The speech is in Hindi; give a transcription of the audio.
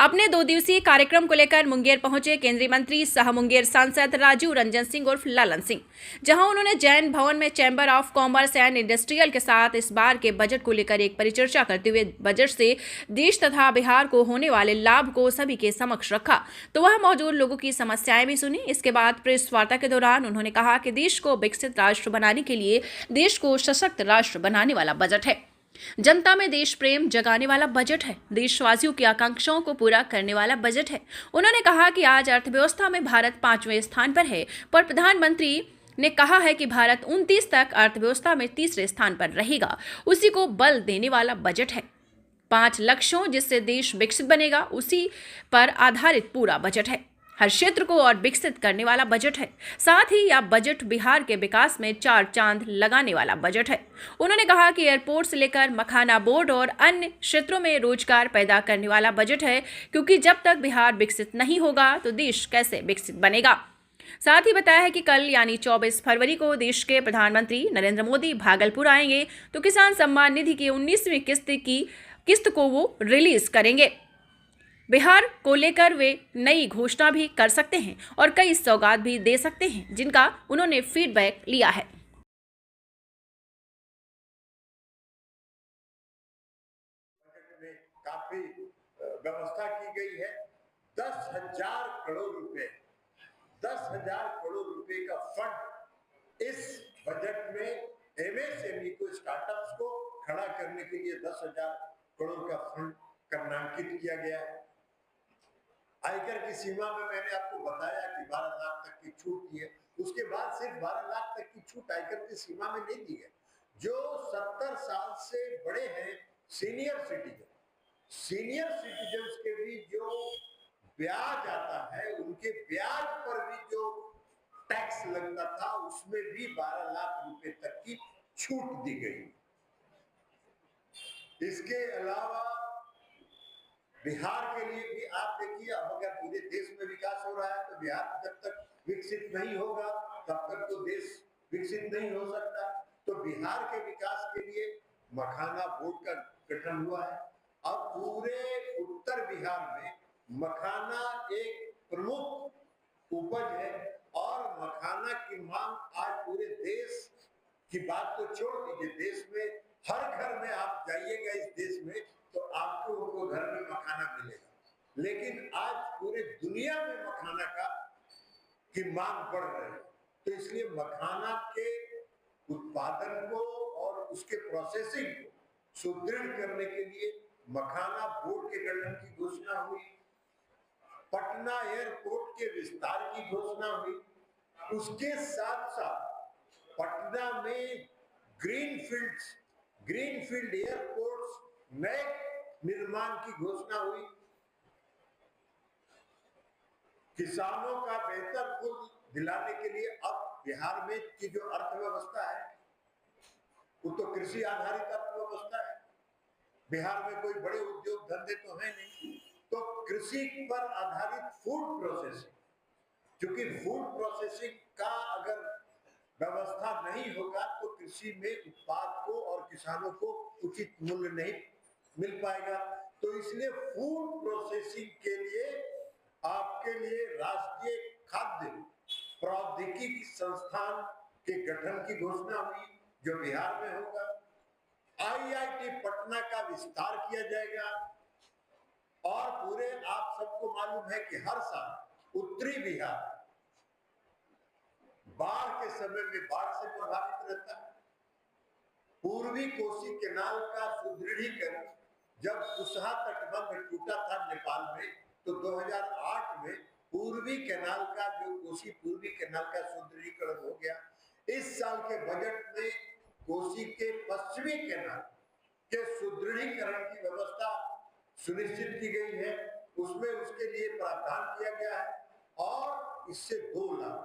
अपने 2 दिवसीय कार्यक्रम को लेकर मुंगेर पहुंचे केंद्रीय मंत्री सह मुंगेर सांसद राजीव रंजन सिंह उर्फ लालन सिंह, जहां उन्होंने जैन भवन में chamber of commerce and industrial के साथ इस बार के बजट को लेकर एक परिचर्चा करते हुए बजट से देश तथा बिहार को होने वाले लाभ को सभी के समक्ष रखा, तो वह मौजूद लोगों की समस्याएं भी सुनी। इसके बाद प्रेस वार्ता के दौरान उन्होंने कहा कि देश को विकसित राष्ट्र बनाने के लिए देश को सशक्त राष्ट्र बनाने वाला बजट है, जनता में देश प्रेम जगाने वाला बजट है, देशवासियों की आकांक्षाओं को पूरा करने वाला बजट है। उन्होंने कहा कि आज अर्थव्यवस्था में भारत 5वें स्थान पर है, पर प्रधानमंत्री ने कहा है कि भारत 29 तक अर्थव्यवस्था में 3रे स्थान पर रहेगा, उसी को बल देने वाला बजट है। 5 लक्ष्यों जिससे देश विकसित बनेगा, उसी पर आधारित पूरा बजट है। हर क्षेत्र को और विकसित करने वाला बजट है। साथ ही यह बजट बिहार के विकास में 4 चांद लगाने वाला बजट है। उन्होंने कहा कि एयरपोर्ट से लेकर मखाना बोर्ड और अन्य क्षेत्रों में रोजगार पैदा करने वाला बजट है, क्योंकि जब तक बिहार विकसित नहीं होगा तो देश कैसे विकसित बनेगा। साथ ही बताया है कि कल यानी 24 फरवरी को देश के प्रधानमंत्री नरेंद्र मोदी भागलपुर आएंगे, तो किसान सम्मान निधि की 19वीं किस्त को वो रिलीज करेंगे। बिहार को लेकर वे नई घोषणा भी कर सकते हैं और कई सौगात भी दे सकते हैं, जिनका उन्होंने फीडबैक लिया है। काफी व्यवस्था की गई है। 10,000 करोड़ रुपए 10,000 करोड़ रुपए का फंड इस बजट में एमएसएमई को, स्टार्टअप्स को खड़ा करने के लिए 10,000 करोड़ का फंड कर्णांकित किया गया है। आयकर की सीमा में मैंने आपको बताया कि 12 लाख तक की छूट दी है। उसके बाद सिर्फ 12 लाख तक की छूट आयकर की सीमा में नहीं दी है। जो 70 साल से बड़े हैं सीनियर सिटीजन्स के भी जो ब्याज आता है, उनके ब्याज पर भी जो टैक्स लगता था, उसमें भी 12 लाख रुपए तक की छूट दी गई। इसके अलावा बिहार के लिए भी आप देखिए, अब अगर पूरे देश में विकास हो रहा है तो बिहार जब तक विकसित नहीं होगा तब तक तो देश विकसित नहीं हो सकता। तो बिहार के विकास के लिए मखाना बोर्ड का गठन हुआ है। अब पूरे उत्तर बिहार में मखाना एक प्रमुख उपज है और मखाना की मांग आज पूरे देश की बात तो छोड़ दीजिए, देश में हर घर में आप जाइएगा इस देश में तो आपको उनको घर में मखाना मिलेगा। लेकिन आज पूरे दुनिया में मखाना की मांग बढ़ रही है, तो इसलिए मखाना के उत्पादन को और उसके प्रोसेसिंग को सुदृढ़ करने के लिए मखाना बोर्ड के गठन की घोषणा हुई। पटना एयरपोर्ट के विस्तार की घोषणा हुई। उसके साथ साथ पटना में ग्रीनफील्ड एयरपोर्ट्स नए निर्माण की घोषणा हुई। किसानों का बेहतर मूल्य दिलाने के लिए अब बिहार में की जो अर्थव्यवस्था है वो तो कृषि आधारित अर्थव्यवस्था है। बिहार में कोई बड़े उद्योग धंधे तो है नहीं, तो कृषि पर आधारित फूड प्रोसेसिंग, क्योंकि फूड प्रोसेसिंग का अगर व्यवस्था नहीं होगा तो कृषि में उत्पाद को और किसानों को उचित मूल्य नहीं मिल पाएगा। तो इसलिए फूड प्रोसेसिंग के लिए आपके लिए राष्ट्रीय खाद्य प्रौद्योगिकी संस्थान के गठन की घोषणा हुई, जो बिहार में होगा। आईआईटी पटना का विस्तार किया जाएगा और पूरे आप सबको मालूम है कि हर साल उत्तरी बिहार बाढ़ के समय में बाढ़ से प्रभावित रहता है। पूर्वी कोसी केनाल का सुदृढ़ीकरण जब कुशहा तटबंध टूटा था नेपाल में, तो 2008 में पूर्वी केनाल का जो कोसी पूर्वी केनाल का सुदृढ़ीकरण हो गया। इस साल के बजट में कोसी के पश्चिमी केनाल के सुदृढ़ीकरण की व्यवस्था सुनिश्चित की गई है। उसमें उसके लिए प्रावधान किया गया है और इससे 2 लाख